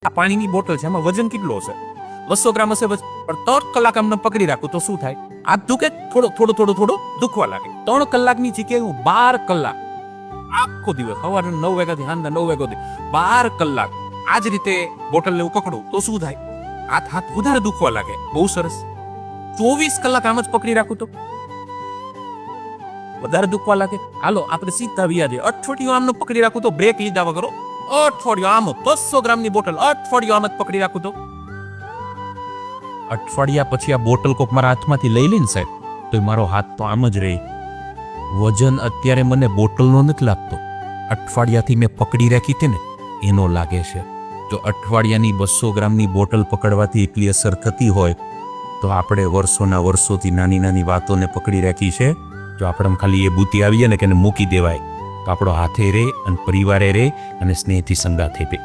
આ પાણીની બોટલ છે, એમાં વજન કેટલો હશે? 200 ગ્રામ હશે. પણ 3 કલાક અમને પકડી રાખું તો શું થાય? હાથ દુખે, થોડો દુખવા લાગે. 3 કલાકની જગ્યાએ હું 12 કલાક આખો દિવસ સવારે 9 વાગ્યાથી સાંજના 9 વાગ્યા સુધી 12 કલાક આ જ રીતે બોટલને હું પકડું તો શું થાય? હાથ વધારે દુખવા લાગે. બહુ સરસ. 24 કલાક આમ જ પકડી રાખું તો વધારે દુખવા લાગે. હાલો આપણે સીધા વ્યાજે અઠવાડિયું આમને પકડી રાખું તો બ્રેક લીધા વગર અઠવાડિયું આમ 200 ગ્રામની બોટલ અઠવાડિયું આમ જ પકડી રાખું તો અઠવાડિયા પછી આ બોટલ કોક મારા હાથમાંથી લઈ લઈને સાહેબ તો મારો હાથ તો આમ જ રહે. વજન અત્યારે મને બોટલનો નથી લાગતો, અઠવાડિયાથી મેં પકડી રાખી હતી ને એનો લાગે છે. જો અઠવાડિયાની 200 ગ્રામની બોટલ પકડવાથી એટલી અસર થતી હોય તો આપણે વર્ષોથી નાની વાતોને પકડી રાખી છે. જો આપણે ખાલી એ બુદ્ધિ આવીએ ને કે એને મૂકી દેવાય તો આપણો હાથે રહે અને પરિવારે રહે અને સ્નેહથી સંગાથે રહે.